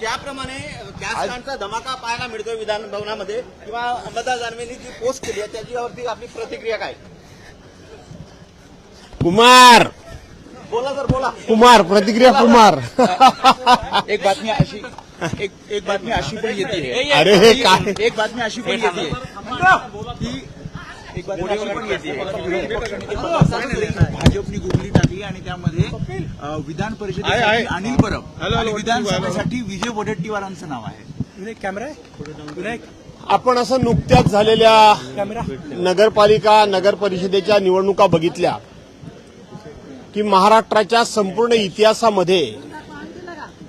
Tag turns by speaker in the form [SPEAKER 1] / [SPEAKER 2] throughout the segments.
[SPEAKER 1] ज्याप्रमाणे कॅशकांडचा धमाका पाहायला मिळतोय विधान भवनामध्ये किंवा अंबादास दानवेंनी जी पोस्ट केली आहे त्याच्यावरती आपली प्रतिक्रिया काय?
[SPEAKER 2] कुमार
[SPEAKER 1] बोला सर, बोला.
[SPEAKER 2] कुमार प्रतिक्रिया कुमार.
[SPEAKER 3] एक बातमी अशी पण येते.
[SPEAKER 2] अरे हे काय?
[SPEAKER 3] एक बातमी अशी पण येते की भाजपने गुगली टाकली आणि त्यामध्ये विधान परिषदेसाठी अनिल परब आणि विधानसभेसाठी विजय वडेट्टीवारांचं नाव आहे.
[SPEAKER 1] कॅमेरा
[SPEAKER 2] आपण असं नुकत्याच झालेल्या नगरपालिका नगर परिषदेच्या निवडणुका बघितल्या की महाराष्ट्राच्या संपूर्ण इतिहासामध्ये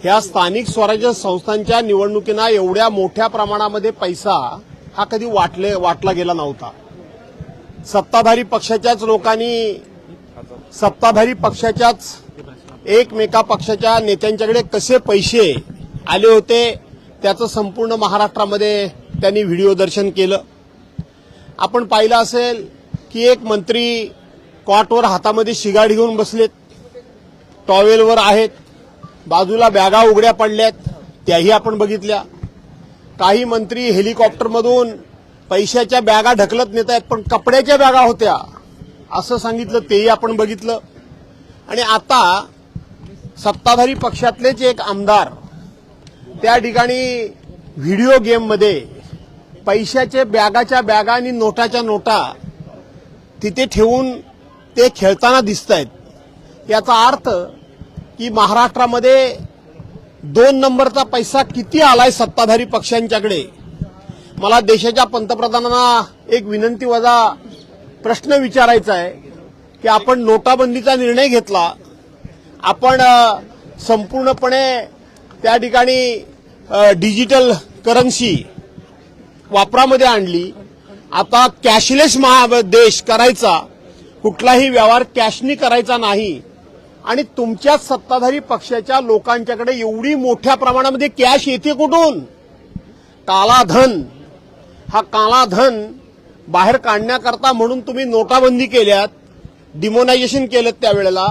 [SPEAKER 2] ह्या स्थानिक स्वराज्य संस्थांच्या निवडणुकींना एवढ्या मोठ्या प्रमाणामध्ये पैसा हा कधी वाटला गेला नव्हता. सत्ताधारी पक्षाच्याच लोकांनी सत्ताधारी पक्षाच्याच एकमेका पक्षाच्या नेत्यांच्याकडे कसे पैसे आले होते त्याचं संपूर्ण महाराष्ट्रामध्ये त्यांनी व्हिडिओ दर्शन केलं. आपण पाहिलं असेल की एक मंत्री कॉटवर हातामध्ये शिगाड घेऊन बसलेत, टॉवेलवर आहेत, बाजूला बॅगा उघड्या पडल्यात, त्याही आपण बघितल्या. काही मंत्री हेलिकॉप्टरमधून पैशाच्या बॅगा ढकलत नेत आहेत पण कपड्याच्या बॅगा होत्या असं सांगितलं, तेही आपण बघितलं. आणि आता सत्ताधारी पक्षातलेच एक आमदार त्या ठिकाणी व्हिडिओ गेममध्ये पैशाच्या बॅगाच्या बॅगा आणि नोटाच्या नोटा तिथे ठेवून ते खेळताना दिसत आहेत. याचा अर्थ की महाराष्ट्रामध्ये 2 नंबरचा पैसा किती आलाय सत्ताधारी पक्षांच्याकडे. मला देशाच्या पंतप्रधानांना एक विनंती वजा प्रश्न विचारायचा आहे की आपण नोटाबंदीचा निर्णय घेतला, आपण संपूर्णपणे त्या ठिकाणी डिजिटल करन्सी वापरामध्ये आणली, आता कॅशलेस देश करायचा, कुठलाही व्यवहार कॅशनी करायचा नाही. आणि तुमच्या सत्ताधारी पक्षाच्या लोकांच्याकडे एवढी मोठ्या प्रमाणामध्ये कॅश येते कुठून? काला धन. हा काला धन बाहेर काढण्याकरता म्हणून तुम्ही नोटाबंदी केल्यात, डिमोनायझेशन केलं त्यावेळेला.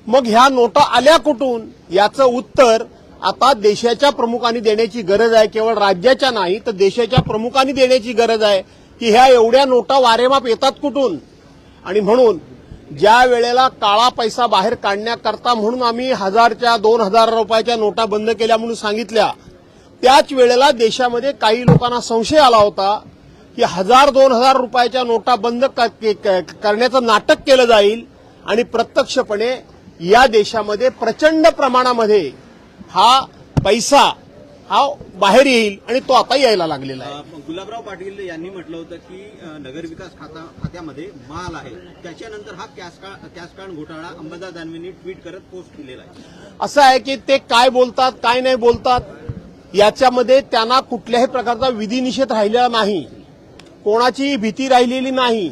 [SPEAKER 2] मग ह्या नोटा आल्या कुठून याचं उत्तर आता देशाच्या प्रमुखांनी देण्याची गरज आहे. केवळ राज्याच्या नाही तर देशाच्या प्रमुखांनी देण्याची गरज आहे की ह्या एवढ्या नोटा वारेमाप येतात कुठून. आणि म्हणून ज्या वेळेला काळा पैसा बाहेर काढण्याकरता म्हणून आम्ही 1000च्या 2000 रुपयाच्या नोटा बंद केल्या म्हणून सांगितल्या, त्याच वेळेला देशामध्ये काही लोकांना संशय आला होता की 1000-2000 रुपयाच्या नोटा बंद करण्याचं नाटक केलं जाईल आणि प्रत्यक्षपणे या देशामध्ये प्रचंड प्रमाणामध्ये हा पैसा हा बाहेर येईल आणि तो आता यायला लागलेला आहे.
[SPEAKER 1] गुलाबराव पाटील यांनी म्हटलं होतं की नगरविकास खात्यामध्ये माल आहे, त्याच्यानंतर हा कॅशकांड घोटाळा अंबादास दानवेंनी ट्विट करत पोस्ट केलेला आहे.
[SPEAKER 2] असं आहे की ते काय बोलतात काय नाही बोलतात याच्यामध्ये त्यांना कुठल्याही प्रकारचा विधिनिषेध राहिलेला नाही, कोणाची भीती राहिलेली नाही.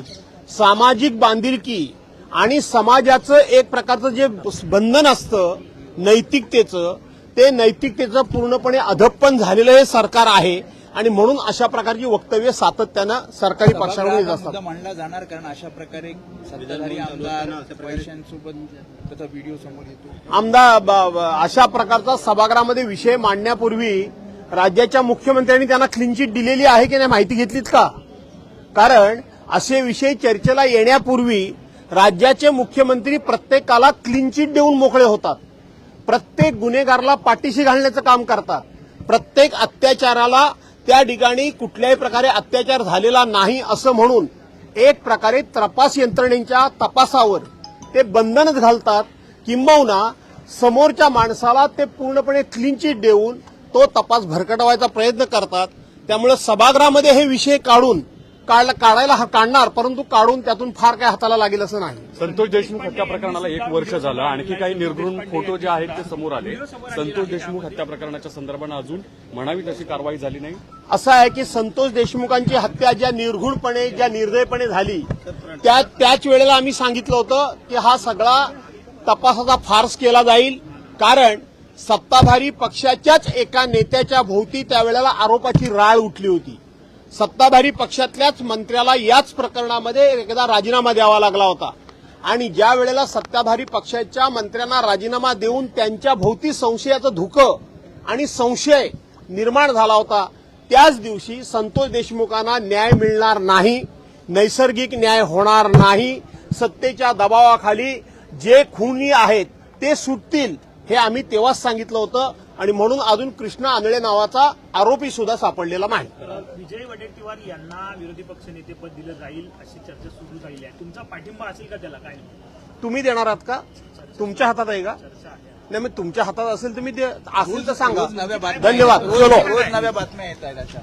[SPEAKER 2] सामाजिक बांधिलकी आणि समाजाचं एक प्रकारचं जे बंधन असतं नैतिकतेचं, ते नैतिकतेचं पूर्णपणे अधप्पन झालेलं हे सरकार आहे. आणि म्हणून अशा प्रकारची वक्तव्य सातत्यानं सरकारी पक्षाकडून येत असतात.
[SPEAKER 3] मांडला जाणार कारण अशा प्रकारे सत्ताधारी आमदार पैशांसोबत त्याचा व्हिडिओ समोर येतो.
[SPEAKER 2] आमदार अशा प्रकारचा सभागृहामध्ये विषय मांडण्यापूर्वी राज्याच्या मुख्यमंत्र्यांनी त्यांना क्लीन चिट दिलेली आहे की नाही माहिती घेतलीत का? कारण असे विषय चर्चेला येण्यापूर्वी राज्याचे मुख्यमंत्री प्रत्येकाला क्लीन चिट देऊन मोकळे होतात, प्रत्येक गुन्हेगाराला पाठीशी घालण्याचं काम करतात, प्रत्येक अत्याचाराला त्या ठिकाणी कुठल्याही प्रकारे अत्याचार झालेला नाही असं म्हणून एक प्रकारे तपास यंत्रणेच्या तपासावर ते बंधनच घालतात. किंबहुना समोरच्या माणसाला ते पूर्णपणे क्लीन चिट देऊन तो तपास भरकटवायचा प्रयत्न करतात. त्यामुळे सभागृहामध्ये हे विषय काढणार परंतु काढून त्यातून फार काय हाताला लागेल असं नाही.
[SPEAKER 4] संतोष देशमुख हत्या प्रकरणाला 1 वर्ष झालं, आणखी काही निर्घृण फोटो जे आहेत ते समोर आले. संतोष देशमुख हत्या प्रकरणाच्या संदर्भानं अजून म्हणावी तशी कारवाई झाली नाही.
[SPEAKER 2] असं आहे की संतोष देशमुखांची हत्या ज्या निर्घृणपणे ज्या निर्दयपणे झाली त्याच वेळेला आम्ही सांगितलं होतं की हा सगळा तपासाचा फार्स केला जाईल. कारण सत्ताधारी पक्षाच्याच एका नेत्याच्या भोवती त्यावेळेला आरोपाची राळ उठली होती. सत्ताधारी पक्षातल्याच मंत्र्याला याच प्रकरणामध्ये एकदा राजीनामा द्यावा लागला होता. आणि ज्या वेळेला सत्ताधारी पक्षाच्या मंत्र्यांना राजीनामा देऊन त्यांच्या भोवती संशयाचं धुकं आणि संशय निर्माण झाला होता, त्याच दिवशी संतोष देशमुखांना न्याय मिळणार नाही, नैसर्गिक न्याय होणार नाही, सत्तेच्या दबावाखाली जे खुनी आहेत ते सुटतील, हे आम्ही तेव्हाच सांगितलं होतं. आणि म्हणून अजून कृष्णा आंधळे नावाचा आरोपी सुद्धा सापडलेला नाही.
[SPEAKER 5] विजय वडेट्टीवार यांना विरोधी पक्षनेतेपद दिलं जाईल अशी चर्चा सुरू झाली आहे. तुमचा पाठिंबा असेल का त्याला? काय
[SPEAKER 2] तुम्ही देणार आहात का? तुमच्या हातात आहे का?
[SPEAKER 5] चर्चा आहे.
[SPEAKER 2] नाही, मग तुमच्या हातात असेल तुम्ही असेल तर सांगा.
[SPEAKER 3] रोज नव्या बातम्या
[SPEAKER 2] धन्यवाद.
[SPEAKER 3] रोज
[SPEAKER 2] चलो.
[SPEAKER 3] रोज नव्या बातम्या येत आहेत अशा.